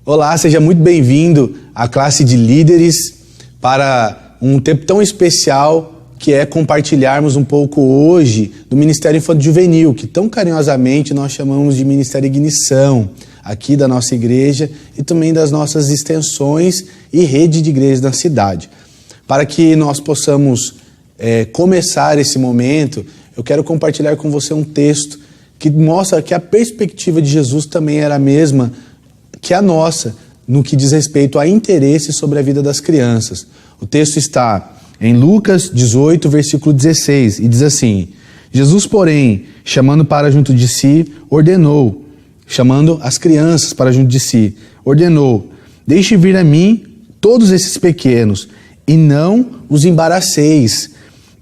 Olá, seja muito bem-vindo à classe de líderes para um tempo tão especial que é compartilharmos um pouco hoje do Ministério Infanto Juvenil, que tão carinhosamente nós chamamos de Ministério Ignição, aqui da nossa igreja e também das nossas extensões e rede de igrejas da cidade. Para que nós possamos começar esse momento, eu quero compartilhar com você um texto que mostra que a perspectiva de Jesus também era a mesma que a nossa, no que diz respeito a interesse sobre a vida das crianças. O texto está em Lucas 18, versículo 16, e diz assim: Jesus, porém, chamando para junto de si, ordenou, chamando as crianças para junto de si, ordenou: deixe vir a mim todos esses pequenos, e não os embaraceis,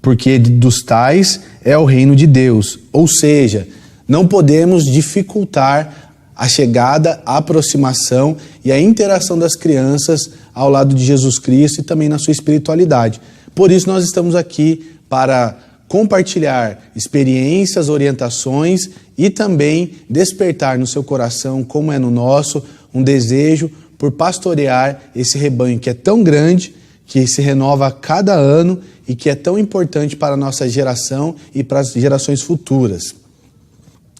porque dos tais é o reino de Deus. Ou seja, não podemos dificultar a chegada, a aproximação e a interação das crianças ao lado de Jesus Cristo e também na sua espiritualidade. Por isso nós estamos aqui para compartilhar experiências, orientações e também despertar no seu coração, como é no nosso, um desejo por pastorear esse rebanho que é tão grande, que se renova a cada ano e que é tão importante para a nossa geração e para as gerações futuras.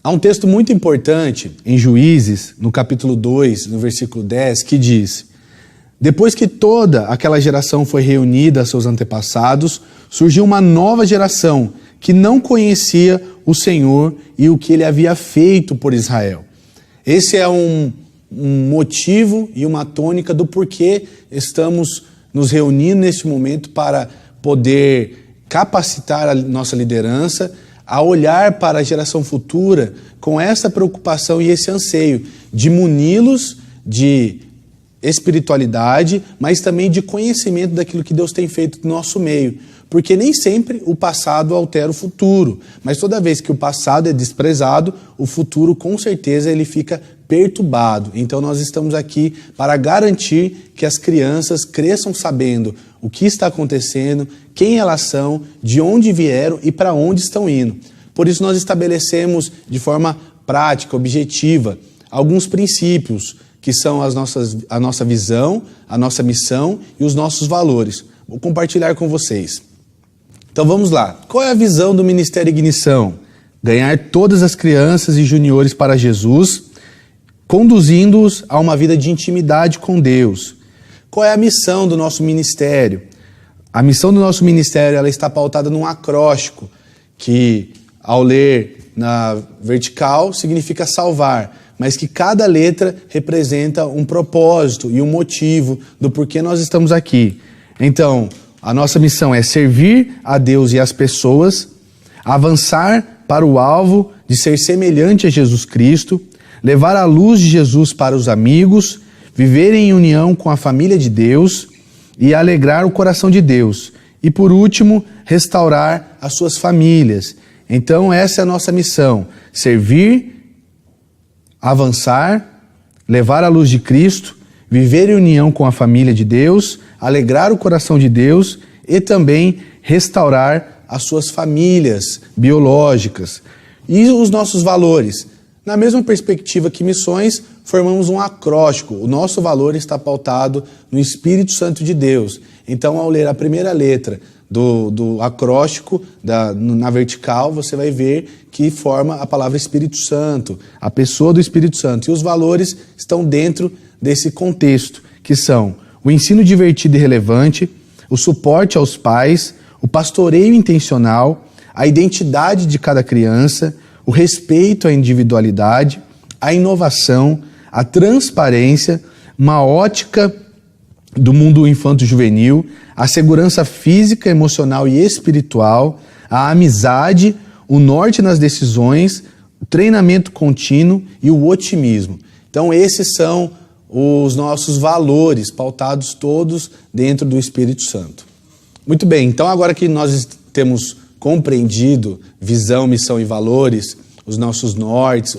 Há um texto muito importante em Juízes, no capítulo 2, no versículo 10, que diz: depois que toda aquela geração foi reunida a seus antepassados, surgiu uma nova geração que não conhecia o Senhor e o que ele havia feito por Israel. Esse é um motivo e uma tônica do porquê estamos nos reunindo neste momento para poder capacitar a nossa liderança a olhar para a geração futura com essa preocupação e esse anseio de muni-los de espiritualidade, mas também de conhecimento daquilo que Deus tem feito no nosso meio. Porque nem sempre o passado altera o futuro, mas toda vez que o passado é desprezado, o futuro com certeza ele fica perturbado. Então nós estamos aqui para garantir que as crianças cresçam sabendo o que está acontecendo, quem elas são, de onde vieram e para onde estão indo. Por isso nós estabelecemos de forma prática, objetiva, alguns princípios que são a nossa visão, a nossa missão e os nossos valores. Vou compartilhar com vocês. Então vamos lá. Qual é a visão do Ministério Ignição? Ganhar todas as crianças e juniores para Jesus, conduzindo-os a uma vida de intimidade com Deus. Qual é a missão do nosso ministério? A missão do nosso ministério ela está pautada num acróstico, que ao ler na vertical significa salvar, mas que cada letra representa um propósito e um motivo do porquê nós estamos aqui. Então, a nossa missão é servir a Deus e as pessoas, avançar para o alvo de ser semelhante a Jesus Cristo, levar a luz de Jesus para os amigos, viver em união com a família de Deus e alegrar o coração de Deus. E por último, restaurar as suas famílias. Então essa é a nossa missão: servir, avançar, levar a luz de Cristo, viver em união com a família de Deus, alegrar o coração de Deus e também restaurar as suas famílias biológicas. E os nossos valores? Na mesma perspectiva que missões, formamos um acróstico. O nosso valor está pautado no Espírito Santo de Deus. Então, ao ler a primeira letra do acróstico, na vertical, você vai ver que forma a palavra Espírito Santo, a pessoa do Espírito Santo. E os valores estão dentro desse contexto, que são o ensino divertido e relevante, o suporte aos pais, o pastoreio intencional, a identidade de cada criança, o respeito à individualidade, a inovação, a transparência, uma ótica do mundo infanto-juvenil, a segurança física, emocional e espiritual, a amizade, o norte nas decisões, o treinamento contínuo e o otimismo. Então esses são os nossos valores, pautados todos dentro do Espírito Santo. Muito bem, então agora que nós temos compreendido visão, missão e valores, os nossos nortes,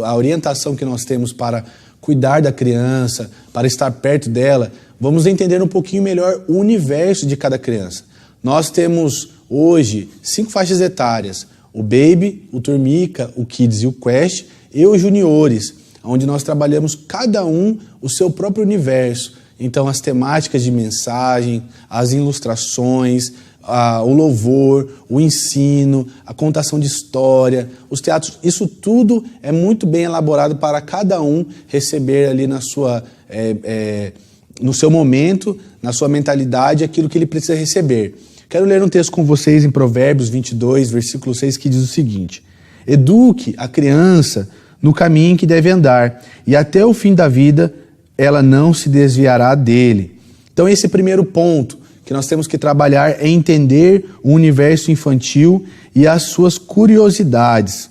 a orientação que nós temos para cuidar da criança, para estar perto dela, vamos entender um pouquinho melhor o universo de cada criança. Nós temos hoje 5 faixas etárias: o Baby, o Turmica, o Kids e o Quest e os Juniores. onde nós trabalhamos cada um o seu próprio universo. Então, as temáticas de mensagem, as ilustrações, o louvor, o ensino, a contação de história, os teatros, isso tudo é muito bem elaborado para cada um receber ali no seu momento, na sua mentalidade, aquilo que ele precisa receber. Quero ler um texto com vocês em Provérbios 22, versículo 6, que diz o seguinte: eduque a criança no caminho em que deve andar, e até o fim da vida ela não se desviará dele. Então esse primeiro ponto que nós temos que trabalhar é entender o universo infantil e as suas curiosidades.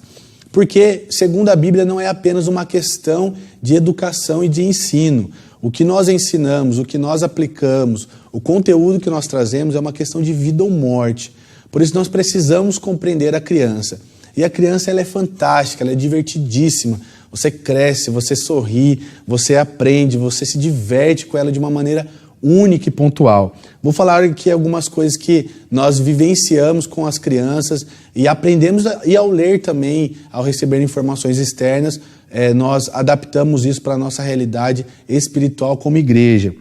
Porque, segundo a Bíblia, não é apenas uma questão de educação e de ensino. O que nós ensinamos, o que nós aplicamos, o conteúdo que nós trazemos é uma questão de vida ou morte. Por isso nós precisamos compreender a criança. E a criança, ela é fantástica, ela é divertidíssima. Você cresce, você sorri, você aprende, você se diverte com ela de uma maneira única e pontual. Vou falar aqui algumas coisas que nós vivenciamos com as crianças e aprendemos, e ao ler também, ao receber informações externas, nós adaptamos isso para a nossa realidade espiritual como igreja.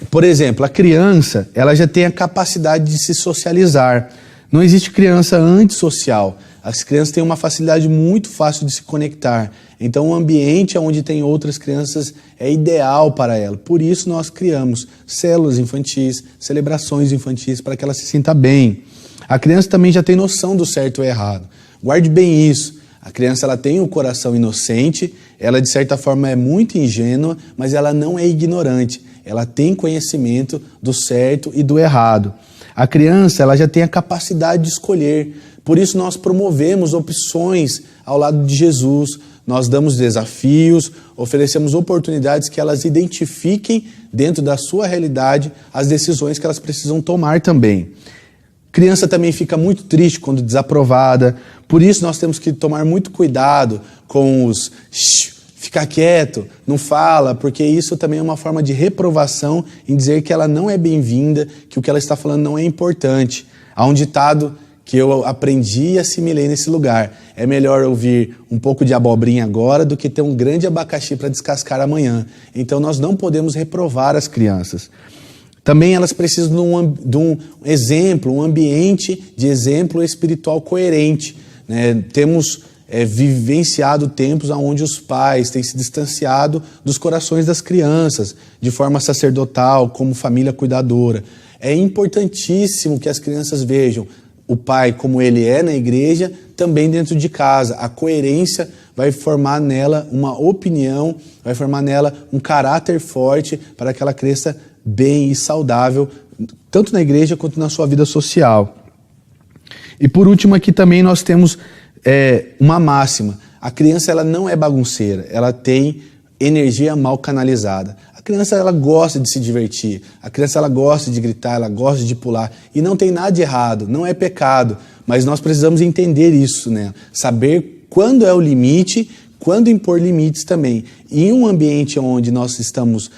Por exemplo, a criança, ela já tem a capacidade de se socializar. Não existe criança antissocial. As crianças têm uma facilidade muito fácil de se conectar. Então, o ambiente onde tem outras crianças é ideal para ela. Por isso, nós criamos células infantis, celebrações infantis, para que ela se sinta bem. A criança também já tem noção do certo e errado. Guarde bem isso. A criança, ela tem um coração inocente, ela, de certa forma, é muito ingênua, mas ela não é ignorante. Ela tem conhecimento do certo e do errado. A criança, ela já tem a capacidade de escolher. Por isso nós promovemos opções ao lado de Jesus. Nós damos desafios, oferecemos oportunidades que elas identifiquem dentro da sua realidade as decisões que elas precisam tomar também. Criança também fica muito triste quando desaprovada. Por isso nós temos que tomar muito cuidado com os ficar quieto, não fala, porque isso também é uma forma de reprovação em dizer que ela não é bem-vinda, que o que ela está falando não é importante. Há um ditado que eu aprendi e assimilei nesse lugar: é melhor ouvir um pouco de abobrinha agora do que ter um grande abacaxi para descascar amanhã. Então nós não podemos reprovar as crianças. Também elas precisam de um exemplo, um ambiente de exemplo espiritual coerente, né? Temos vivenciado tempos onde os pais têm se distanciado dos corações das crianças, de forma sacerdotal, como família cuidadora. É importantíssimo que as crianças vejam o pai como ele é na igreja, também dentro de casa. A coerência vai formar nela uma opinião, vai formar nela um caráter forte para que ela cresça bem e saudável, tanto na igreja quanto na sua vida social. E por último aqui também nós temos uma máxima: a criança, ela não é bagunceira, ela tem energia mal canalizada. A criança, ela gosta de se divertir, a criança, ela gosta de gritar, ela gosta de pular, e não tem nada de errado, não é pecado, mas nós precisamos entender isso, né? Saber quando é o limite, quando impor limites também. E em um ambiente onde nós estamos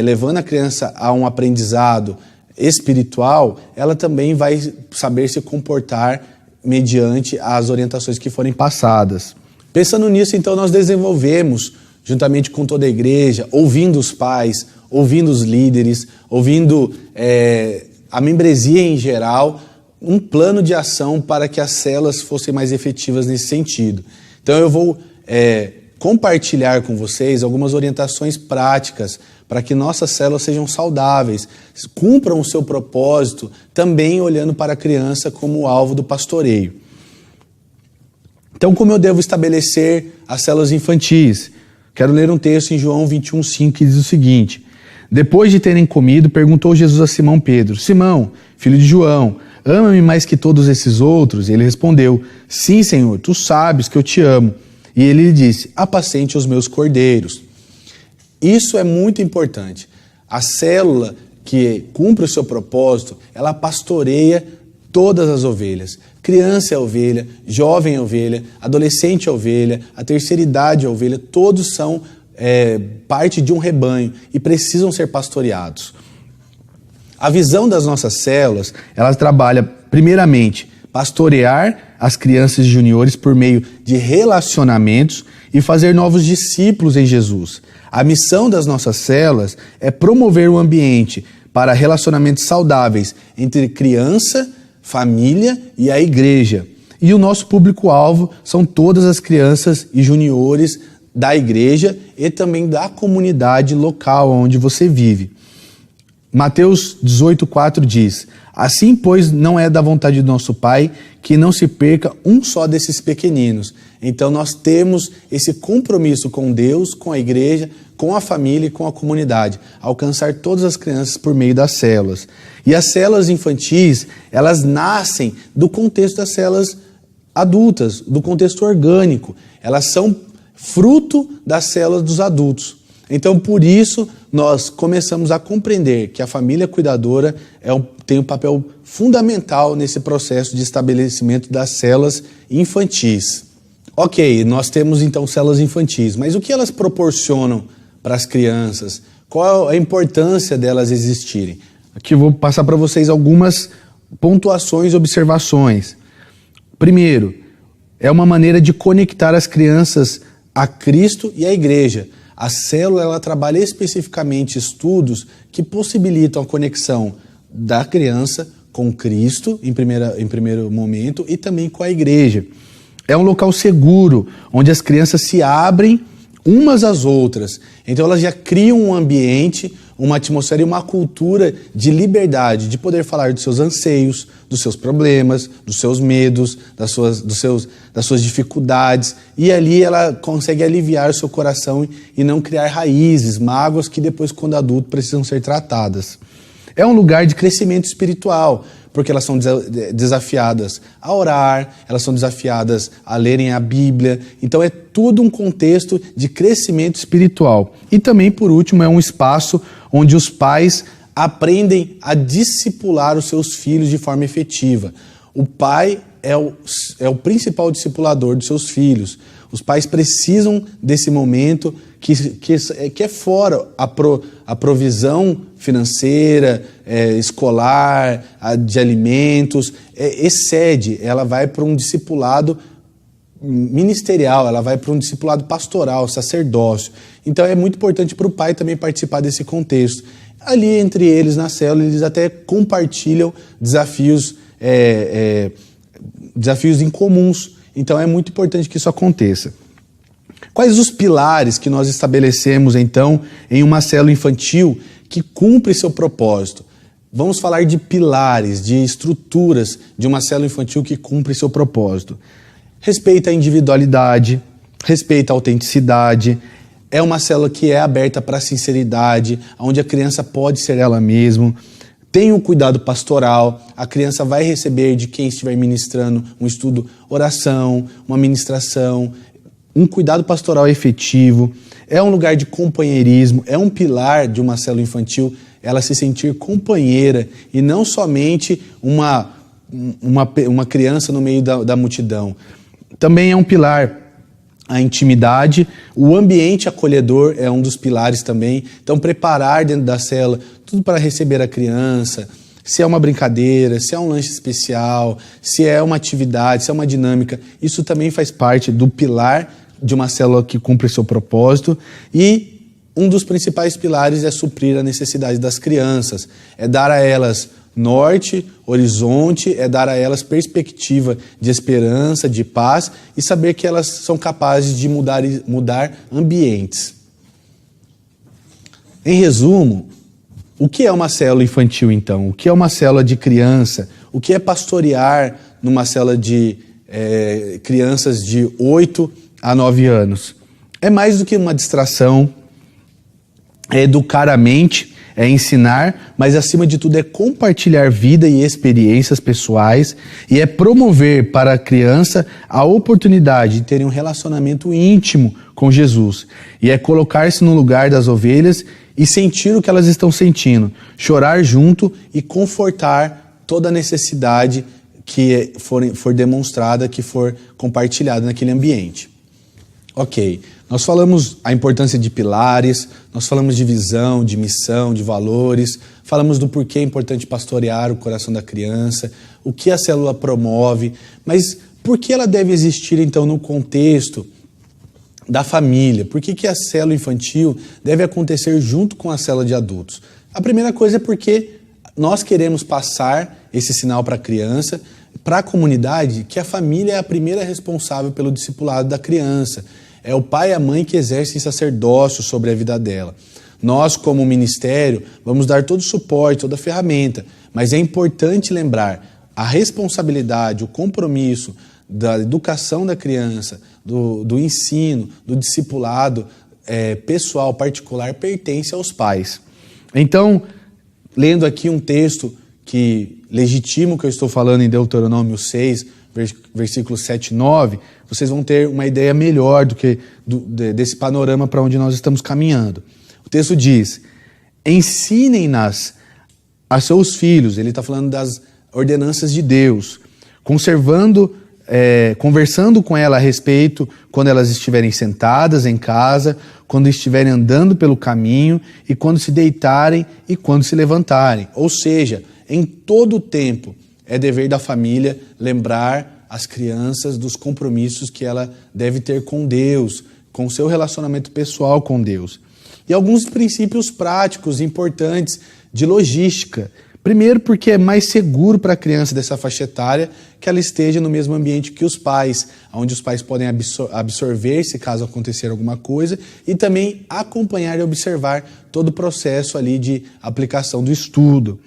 levando a criança a um aprendizado espiritual, ela também vai saber se comportar mediante as orientações que forem passadas. Pensando nisso, então, nós desenvolvemos, juntamente com toda a igreja, ouvindo os pais, ouvindo os líderes, ouvindo a membresia em geral, um plano de ação para que as células fossem mais efetivas nesse sentido. Então eu vou compartilhar com vocês algumas orientações práticas para que nossas células sejam saudáveis, cumpram o seu propósito, também olhando para a criança como alvo do pastoreio. Então, como eu devo estabelecer as células infantis? Quero ler um texto em João 21:5 que diz o seguinte: depois de terem comido, perguntou Jesus a Simão Pedro: Simão, filho de João, ama-me mais que todos esses outros? E ele respondeu: sim, Senhor, tu sabes que eu te amo. E ele lhe disse: apacente os meus cordeiros. Isso é muito importante. A célula que cumpre o seu propósito, ela pastoreia todas as ovelhas. Criança é ovelha, jovem é ovelha, adolescente é ovelha, a terceira idade é ovelha, todos são parte de um rebanho e precisam ser pastoreados. A visão das nossas células, ela trabalha primeiramente pastorear as crianças e juniores por meio de relacionamentos e fazer novos discípulos em Jesus. A missão das nossas células é promover um ambiente para relacionamentos saudáveis entre criança, família e a igreja. E o nosso público-alvo são todas as crianças e juniores da igreja e também da comunidade local onde você vive. Mateus 18,4 diz: assim, pois, não é da vontade do nosso Pai que não se perca um só desses pequeninos. Então nós temos esse compromisso com Deus, com a igreja, com a família e com a comunidade, alcançar todas as crianças por meio das células. E as células infantis, elas nascem do contexto das células adultas, do contexto orgânico. Elas são fruto das células dos adultos. Então, por isso, nós começamos a compreender que a família cuidadora tem um papel fundamental nesse processo de estabelecimento das células infantis. Ok, nós temos então células infantis, mas o que elas proporcionam para as crianças? Qual a importância delas existirem? Aqui eu vou passar para vocês algumas pontuações e observações. Primeiro, é uma maneira de conectar as crianças a Cristo e à igreja. A célula ela trabalha especificamente estudos que possibilitam a conexão da criança com Cristo, em primeiro momento, e também com a igreja. É um local seguro, onde as crianças se abrem umas às outras. Então elas já criam um ambiente, uma atmosfera e uma cultura de liberdade, de poder falar dos seus anseios, dos seus problemas, dos seus medos, das suas dificuldades. E ali ela consegue aliviar o seu coração e não criar raízes, mágoas que depois, quando adulto, precisam ser tratadas. É um lugar de crescimento espiritual, porque elas são desafiadas a orar, elas são desafiadas a lerem a Bíblia. Então é tudo um contexto de crescimento espiritual. E também, por último, é um espaço onde os pais aprendem a discipular os seus filhos de forma efetiva. O pai é o principal discipulador dos seus filhos. Os pais precisam desse momento que é fora a provisão financeira, escolar, de alimentos, excede, ela vai para um discipulado ministerial, ela vai para um discipulado pastoral, sacerdócio. Então é muito importante para o pai também participar desse contexto. Ali entre eles, na célula, eles até compartilham desafios incomuns. Então é muito importante que isso aconteça. Quais os pilares que nós estabelecemos, então, em uma célula infantil que cumpre seu propósito? Vamos falar de pilares, de estruturas de uma célula infantil que cumpre seu propósito. Respeita a individualidade, respeita a autenticidade, é uma célula que é aberta para a sinceridade, onde a criança pode ser ela mesma. Tem um cuidado pastoral, a criança vai receber de quem estiver ministrando um estudo, oração, uma ministração, um cuidado pastoral efetivo. É um lugar de companheirismo, é um pilar de uma célula infantil, ela se sentir companheira e não somente uma criança no meio da multidão. Também é um pilar a intimidade, o ambiente acolhedor é um dos pilares também. Então, preparar dentro da célula tudo para receber a criança, se é uma brincadeira, se é um lanche especial, se é uma atividade, se é uma dinâmica, isso também faz parte do pilar de uma célula que cumpre seu propósito. E um dos principais pilares é suprir a necessidade das crianças, é dar a elas norte, horizonte, é dar a elas perspectiva de esperança, de paz e saber que elas são capazes de mudar ambientes. Em resumo, o que é uma célula infantil então? O que é uma célula de criança? O que é pastorear numa célula de crianças de 8 a 9 anos? É mais do que uma distração, é educar a mente, é ensinar, mas acima de tudo é compartilhar vida e experiências pessoais e é promover para a criança a oportunidade de ter um relacionamento íntimo com Jesus. E é colocar-se no lugar das ovelhas e sentir o que elas estão sentindo, chorar junto e confortar toda a necessidade que for demonstrada, que for compartilhada naquele ambiente. Ok, nós falamos a importância de pilares, nós falamos de visão, de missão, de valores, falamos do porquê é importante pastorear o coração da criança, o que a célula promove, mas Por que ela deve existir, então, no contexto da família? Por que a célula infantil deve acontecer junto com a célula de adultos? A primeira coisa é porque nós queremos passar esse sinal para a criança, para a comunidade, que a família é a primeira responsável pelo discipulado da criança. É o pai e a mãe que exercem sacerdócio sobre a vida dela. Nós, como ministério, vamos dar todo o suporte, toda a ferramenta, mas é importante lembrar a responsabilidade, o compromisso da educação da criança, do ensino, do discipulado pessoal, particular, pertence aos pais. Então, lendo aqui um texto que legitima o que eu estou falando em Deuteronômio 6, versículos 7 e 9, vocês vão ter uma ideia melhor desse panorama para onde nós estamos caminhando. O texto diz: ensinem-nas a seus filhos, ele está falando das ordenanças de Deus, conversando com ela a respeito quando elas estiverem sentadas em casa, quando estiverem andando pelo caminho e quando se deitarem e quando se levantarem. Ou seja, em todo o tempo é dever da família lembrar as crianças dos compromissos que ela deve ter com Deus, com o seu relacionamento pessoal com Deus. E alguns princípios práticos importantes de logística. Primeiro, porque é mais seguro para a criança dessa faixa etária que ela esteja no mesmo ambiente que os pais, onde os pais podem absorver se caso acontecer alguma coisa e também acompanhar e observar todo o processo ali de aplicação do estudo.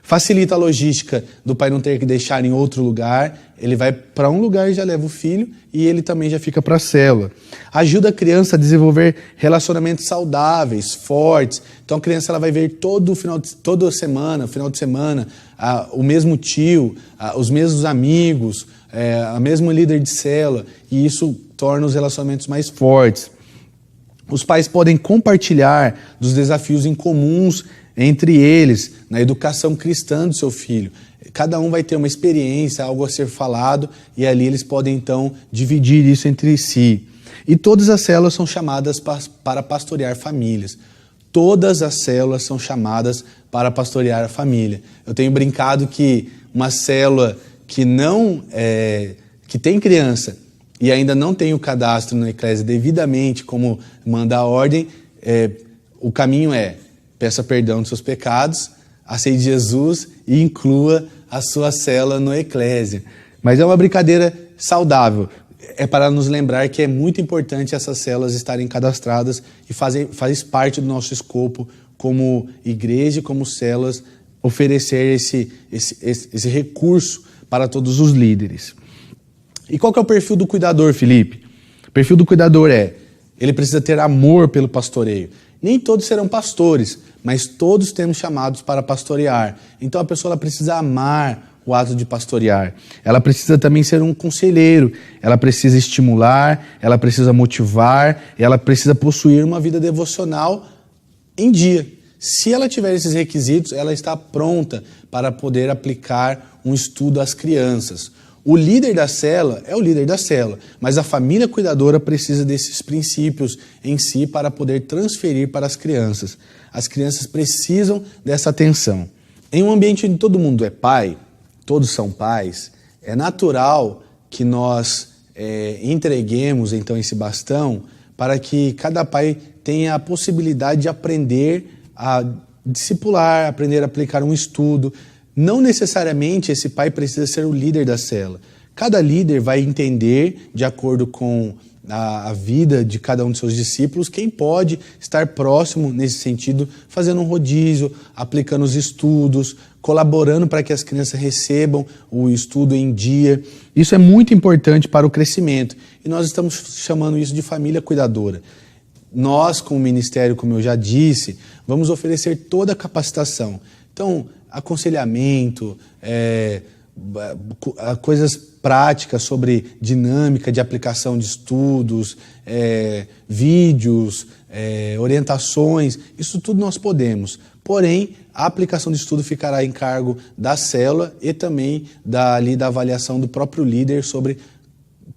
Facilita a logística do pai não ter que deixar em outro lugar, ele vai para um lugar e já leva o filho e ele também já fica para a célula. Ajuda a criança a desenvolver relacionamentos saudáveis, fortes. Então a criança ela vai ver toda semana, final de semana, o mesmo tio, os mesmos amigos, a mesma líder de célula, e isso torna os relacionamentos mais fortes. Os pais podem compartilhar dos desafios em comuns entre eles, na educação cristã do seu filho. Cada um vai ter uma experiência, algo a ser falado, e ali eles podem então dividir isso entre si. E todas as células são chamadas para pastorear famílias. Todas as células são chamadas para pastorear a família. Eu tenho brincado que uma célula que tem criança e ainda não tem o cadastro na Eclésia devidamente, como manda a ordem, o caminho é: peça perdão dos seus pecados, aceite Jesus e inclua a sua célula no Eclésia. Mas é uma brincadeira saudável. É para nos lembrar que é muito importante essas células estarem cadastradas e faz parte do nosso escopo como igreja e como células oferecer esse recurso para todos os líderes. E qual que é o perfil do cuidador, Felipe? O perfil do cuidador ele precisa ter amor pelo pastoreio. Nem todos serão pastores, mas todos temos chamados para pastorear. Então a pessoa ela precisa amar o ato de pastorear. Ela precisa também ser um conselheiro, ela precisa estimular, ela precisa motivar, ela precisa possuir uma vida devocional em dia. Se ela tiver esses requisitos, ela está pronta para poder aplicar um estudo às crianças. O líder da célula é o líder da célula, mas a família cuidadora precisa desses princípios em si para poder transferir para as crianças. As crianças precisam dessa atenção. Em um ambiente onde todo mundo é pai, todos são pais, é natural que nós entreguemos então esse bastão para que cada pai tenha a possibilidade de aprender a discipular, aprender a aplicar um estudo. Não necessariamente esse pai precisa ser o líder da célula. Cada líder vai entender, de acordo com a vida de cada um de seus discípulos, quem pode estar próximo nesse sentido, fazendo um rodízio, aplicando os estudos, colaborando para que as crianças recebam o estudo em dia. Isso é muito importante para o crescimento. E nós estamos chamando isso de família cuidadora. Nós, como ministério, como eu já disse, vamos oferecer toda a capacitação. Então, aconselhamento, coisas práticas sobre dinâmica de aplicação de estudos, vídeos, orientações, isso tudo nós podemos. Porém, a aplicação de estudo ficará em cargo da célula e também da avaliação do próprio líder sobre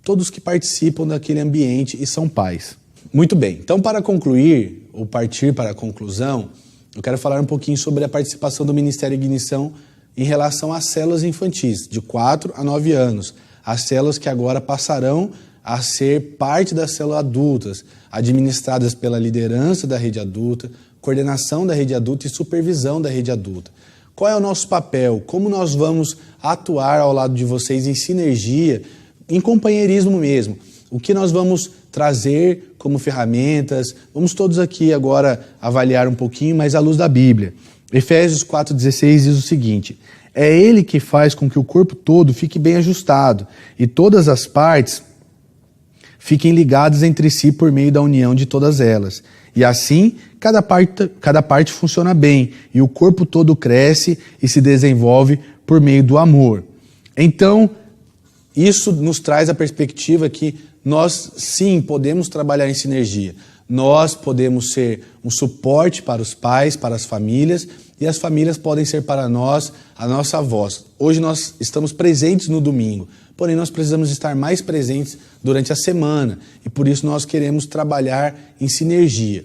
todos que participam daquele ambiente e são pais. Muito bem, então para concluir, ou partir para a conclusão, eu quero falar um pouquinho sobre a participação do Ministério Ignição em relação às células infantis, de 4 a 9 anos. as células que agora passarão a ser parte das células adultas, administradas pela liderança da rede adulta, coordenação da rede adulta e supervisão da rede adulta. Qual é o nosso papel? Como nós vamos atuar ao lado de vocês em sinergia, em companheirismo mesmo? O que nós vamos trazer como ferramentas? Vamos todos aqui agora avaliar um pouquinho mais à luz da Bíblia. Efésios 4,16 diz o seguinte: é Ele que faz com que o corpo todo fique bem ajustado e todas as partes fiquem ligadas entre si por meio da união de todas elas. E assim, cada parte funciona bem e o corpo todo cresce e se desenvolve por meio do amor. Então, isso nos traz a perspectiva que nós, sim, podemos trabalhar em sinergia. Nós podemos ser um suporte para os pais, para as famílias, e as famílias podem ser para nós a nossa voz. Hoje nós estamos presentes no domingo, porém nós precisamos estar mais presentes durante a semana, e por isso nós queremos trabalhar em sinergia.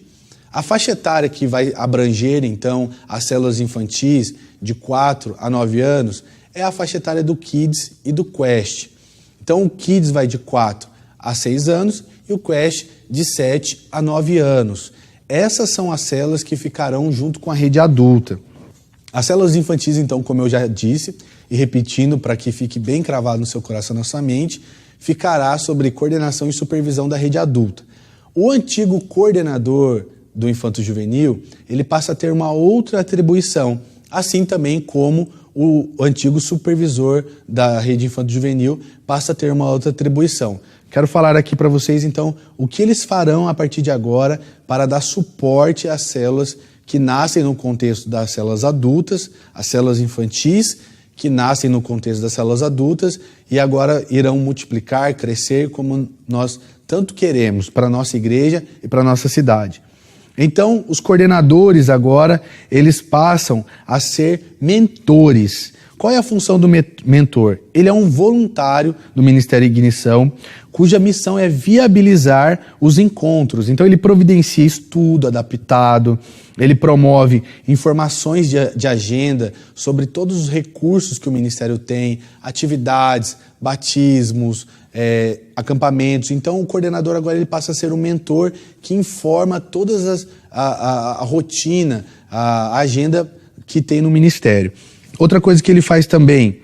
A faixa etária que vai abranger, então, as células infantis de 4 a 9 anos é a faixa etária do Kids e do Quest. Então o Kids vai de 4 a 6 anos e o Quest de 7 a 9 anos. Essas são as células que ficarão junto com a rede adulta. As células infantis, então, como eu já disse, e repetindo para que fique bem cravado no seu coração e na sua mente, ficará sobre coordenação e supervisão da rede adulta. O antigo coordenador do infanto-juvenil, ele passa a ter uma outra atribuição, assim também como o antigo supervisor da rede infanto-juvenil passa a ter uma outra atribuição. Quero falar aqui para vocês, então, o que eles farão a partir de agora para dar suporte às células que nascem no contexto das células adultas, as células infantis, que nascem no contexto das células adultas e agora irão multiplicar, crescer como nós tanto queremos para a nossa igreja e para a nossa cidade. Então, os coordenadores agora, eles passam a ser mentores. Qual é a função do mentor? Ele é um voluntário do Ministério Ignição, cuja missão é viabilizar os encontros. Então ele providencia estudo adaptado, ele promove informações de agenda sobre todos os recursos que o Ministério tem, atividades, batismos, acampamentos. Então o coordenador agora ele passa a ser um mentor que informa todas a rotina, a agenda que tem no Ministério. Outra coisa que ele faz também,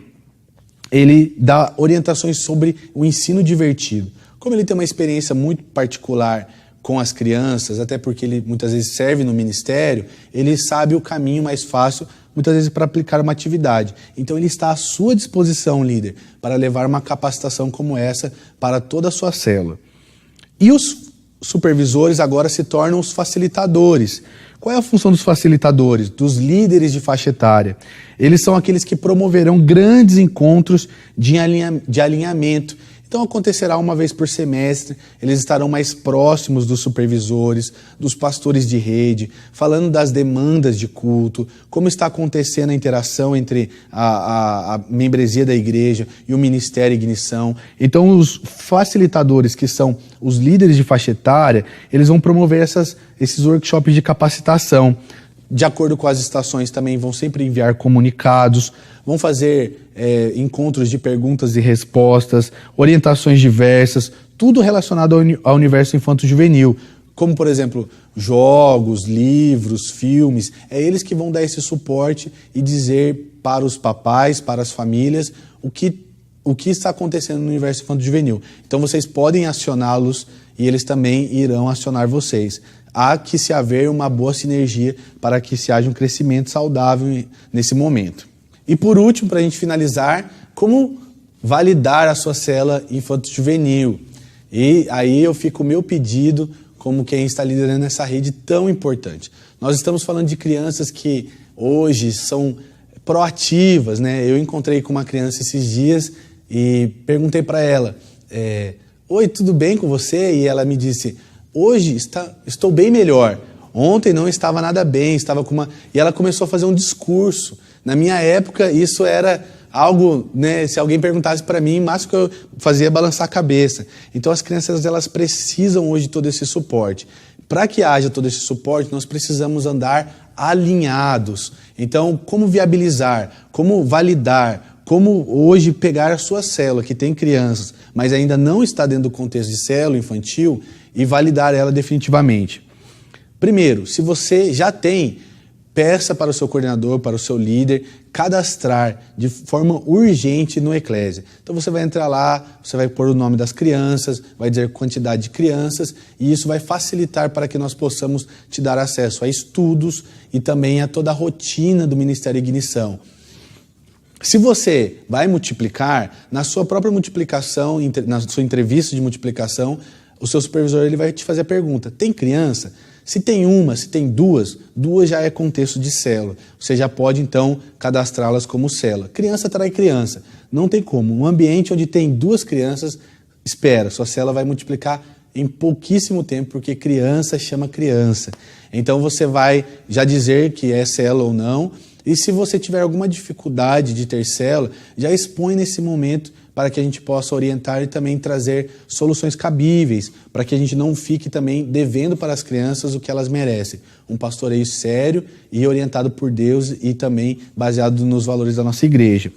ele dá orientações sobre o ensino divertido. Como ele tem uma experiência muito particular com as crianças, até porque ele muitas vezes serve no ministério, ele sabe o caminho mais fácil, muitas vezes, para aplicar uma atividade. Então ele está à sua disposição, líder, para levar uma capacitação como essa para toda a sua célula. E os supervisores agora se tornam os facilitadores. Qual é a função dos facilitadores, dos líderes de faixa etária? Eles são aqueles que promoverão grandes encontros de alinhamento. Então acontecerá uma vez por semestre, eles estarão mais próximos dos supervisores, dos pastores de rede, falando das demandas de culto, como está acontecendo a interação entre a membresia da igreja e o Ministério Ignição. Então os facilitadores, que são os líderes de faixa etária, eles vão promover esses workshops de capacitação. De acordo com as estações, também vão sempre enviar comunicados, vão fazer encontros de perguntas e respostas, orientações diversas, tudo relacionado ao universo infanto-juvenil, como, por exemplo, jogos, livros, filmes. É eles que vão dar esse suporte e dizer para os papais, para as famílias, o que está acontecendo no universo infanto-juvenil. Então vocês podem acioná-los e eles também irão acionar vocês. Há que se haver uma boa sinergia para que se haja um crescimento saudável nesse momento. E por último, para a gente finalizar, como validar a sua célula infanto-juvenil? E aí eu fico o meu pedido como quem está liderando essa rede tão importante. Nós estamos falando de crianças que hoje são proativas, né? Eu encontrei com uma criança esses dias e perguntei para ela, oi, tudo bem com você? E ela me disse, hoje estou bem melhor. Ontem não estava nada bem, estava com uma... E ela começou a fazer um discurso. Na minha época, isso era algo, né? Se alguém perguntasse para mim, o máximo que eu fazia é balançar a cabeça. Então as crianças, elas precisam hoje de todo esse suporte. Para que haja todo esse suporte, nós precisamos andar alinhados. Então, como viabilizar, como validar, como hoje pegar a sua célula, que tem crianças, mas ainda não está dentro do contexto de célula infantil, e validar ela definitivamente. Primeiro, se você já tem, peça para o seu coordenador, para o seu líder, cadastrar de forma urgente no Eclésia. Então você vai entrar lá, você vai pôr o nome das crianças, vai dizer quantidade de crianças, e isso vai facilitar para que nós possamos te dar acesso a estudos e também a toda a rotina do Ministério Ignição. Se você vai multiplicar, na sua própria multiplicação, na sua entrevista de multiplicação, o seu supervisor ele vai te fazer a pergunta: tem criança? Se tem uma, se tem duas já é contexto de célula. Você já pode, então, cadastrá-las como célula. Criança atrai criança. Não tem como. Um ambiente onde tem 2 crianças, espera, sua célula vai multiplicar em pouquíssimo tempo, porque criança chama criança. Então você vai já dizer que é célula ou não. E se você tiver alguma dificuldade de ter célula, já expõe nesse momento para que a gente possa orientar e também trazer soluções cabíveis, para que a gente não fique também devendo para as crianças o que elas merecem. Um pastoreio sério e orientado por Deus e também baseado nos valores da nossa igreja.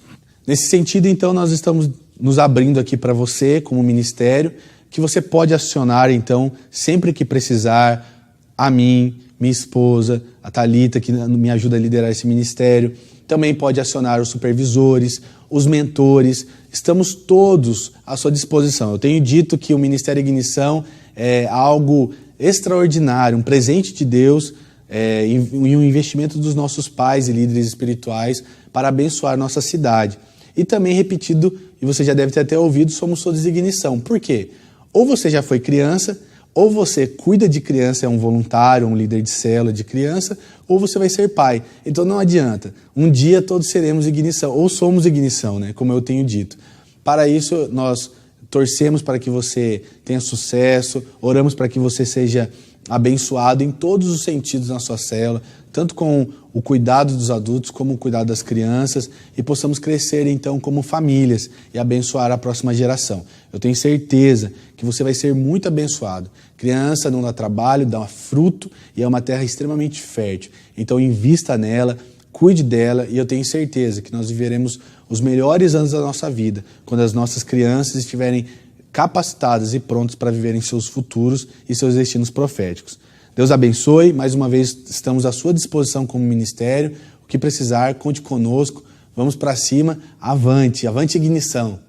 Nesse sentido, então, nós estamos nos abrindo aqui para você, como ministério, que você pode acionar, então, sempre que precisar, a mim, minha esposa, a Thalita, que me ajuda a liderar esse ministério. Também pode acionar os supervisores, os mentores. Estamos todos à sua disposição. Eu tenho dito que o Ministério Ignição é algo extraordinário, um presente de Deus e um investimento dos nossos pais e líderes espirituais para abençoar nossa cidade. E também repetido, e você já deve ter até ouvido, somos todos Ignição. Por quê? Ou você já foi criança, ou você cuida de criança, é um voluntário, um líder de célula de criança, ou você vai ser pai. Então não adianta. Um dia todos seremos Ignição, ou somos Ignição, né? Como eu tenho dito. Para isso, nós torcemos para que você tenha sucesso, oramos para que você seja abençoado em todos os sentidos na sua célula, tanto com o cuidado dos adultos como o cuidado das crianças, e possamos crescer então como famílias e abençoar a próxima geração. Eu tenho certeza que você vai ser muito abençoado. Criança não dá trabalho, dá fruto e é uma terra extremamente fértil. Então invista nela, cuide dela, e eu tenho certeza que nós viveremos os melhores anos da nossa vida, quando as nossas crianças estiverem capacitadas e prontas para viverem seus futuros e seus destinos proféticos. Deus abençoe, mais uma vez estamos à sua disposição como ministério. O que precisar, conte conosco, vamos para cima, avante, avante Ignição.